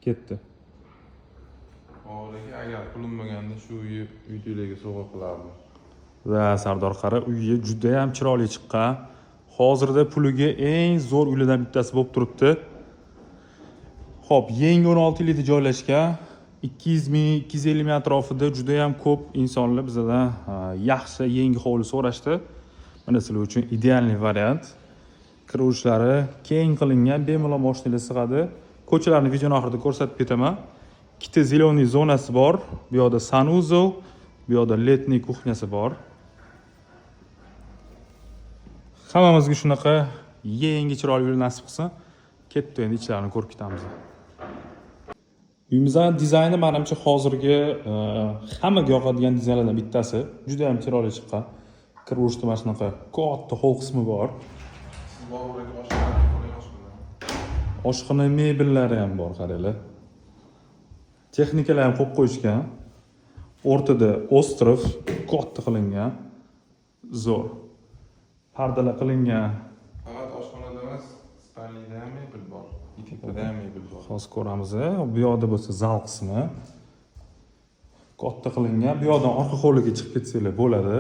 Ketdi. Oradagi agar pulim bo'lganda shu uylarga sovg'a qilardim. Va Sardor qara, uyi juda ham chiroyli chiqqan. Hozirda puliga eng zo'r uylardan bittasi bo'lib turibdi. Xo'p, yangi 16 yilda joylashgan. 200 ming, 250 ming atrofida juda ham ko'p insonlar bizdan yaxshi yangi hovli so'rashdi. Mana sizlar uchun ideal variant. Kiruvishlari keng qilingan, bemalol mashinalar sig'adi. Ko'chalarni videoning oxirida ko'rsatib ketaman. Ikkita zeleniy zonasi bor. Bu yoqda sanuzel, bu yoqda letniy kuxnyasi bor. Hammamizga shunaqa yangi chiroyli uy nasib qilsin. Ketdi, endi ichlarini ko'rib ketamiz. Uyimizning dizayni menimcha hozirgi hammaga yoqadigan dizaynlardan bittasi. Juda ham chiroyli chiqqan. Kiruvishda mana shunaqa katta hol qismi bor. Oshxona mebellari ham bor, qaranglar. Texnikalar ham qo'yib qo'yishgan. O'rtada ostrov katta qilingan. Zo'r. Pardalar qilingan. Faqat oshxonada emas, spalnida ham mebel bor. Tepada ham mebel bor. Hozir ko'ramiz. Bu yoqda bo'lsa zal qismi. Katta qilingan. Bu yoqdan orqa hovliga chiqib ketsanglar bo'ladi.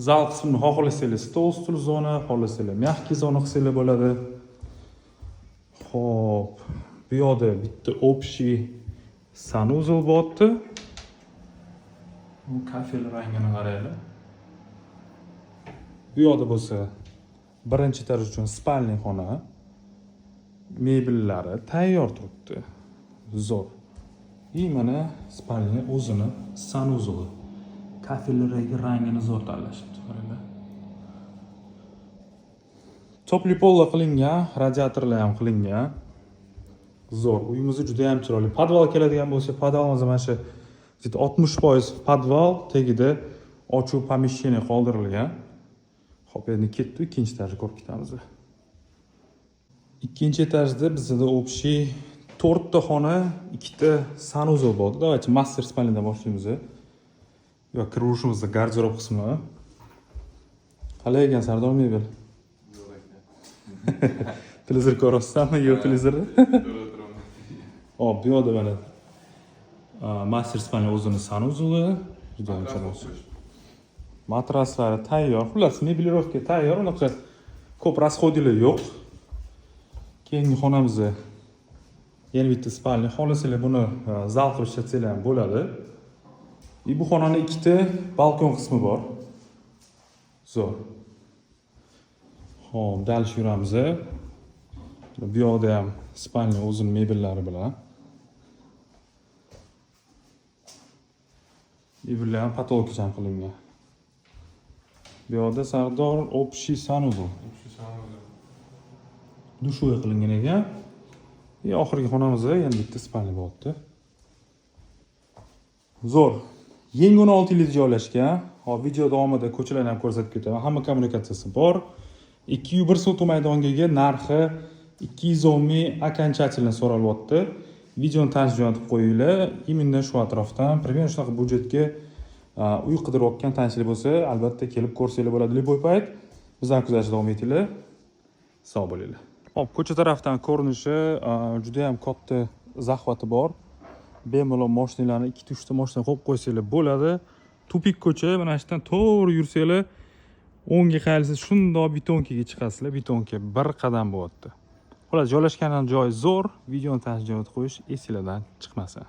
Zal qismini xohlasanglar stol stul zona, xohlasanglar mягкий zona qilsanglar bo'ladi. Xo'p, bu yoqda bitta общий sanuzel bo'pti. Bu kafel rangini qaranglar. Bu yoqda bo'lsa birinchi etaj uchun spalniy xona. Mebellari tayyor turibdi. Zo'r. Mana spalniy o'zini sanuzeli. Kafellardagi rangini zo'r tanlashibdi, qaranglar. Topli pollar qilingan, radiatorlar ham qilingan. Zo'r. Uyimiz juda ham chiroyli. Podval keladigan bo'lsa, podvalimiz mana shu 60% podval, tagida ochuv помещение qoldirilgan. Xo'p, endi ketdi, ikkinchi etajga ko'rib ketamiz. Ikkinchi etajda bizda общий 4 ta xona, 2 ta sanuzel bor. Давайте master spalniyadan boshlaymiz. Yo'q, kiruvishimizda garderob qismi. Qalay ekan Sardor mebel? Televizor ko'ryapsanmi? Yo'q, televizor. Hop, bu yoqda mana master spalniya o'zini sanuzeli, juda ham chiroyli. Matraslari tayyor. Xullas, mebelirovka tayyor. Unaqa ko'p расходlar yo'q. Keyingi xonamizda yana bitta spalniya. Xohlasanglar buni zal qilib ishlatsanglar ham bo'ladi. Bu xonaning ikkita balkon qismi bor. Zo'r. Xo'p, dal yuramiz. Bu yoqda ham spalniya o'zining mebellari bilan. Mebellar ham patologik qilingan. Bu yoqda Sardor общий sanuzel. Dushoy qilingan ekan. Oxirgi xonamizda yana bitta spalniya bo'libdi. Zo'r. Yangi 16 yilda joylashgan. Hop, video davomida ko'chalarni ham ko'rsatib ketaman. Hamma kommunikatsiyasi bor. 201 sotuv maydoniga narxi 210 ming окончательно so'ralyapti. Videoni tanishib jo'natib qo'yinglar. Imенно shu atrofdan, примерно shunaqa budjetga uy qidirayotgan tanishlar bo'lsa, albatta kelib ko'rsanglar bo'ladi. Любой payt bizdan kuzatishda davom etinglar. Sog' bo'linglar. Hop, ko'cha tarafdan ko'rinishi juda ham katta zahvati bor. Bemalol mashinalarni 2-3 ta mashina qo'yib qo'ysanglar bo'ladi. Tupik ko'cha, mana shundan to'g'ri yursanglar, o'ngga qayrilsangiz shundoq betonkaga chiqasizlar. Betonka bir qadam bo'lyapti. Xullas, joylashgan joyi zo'r. Videoni tanishib qo'yish esingizdan chiqmasin.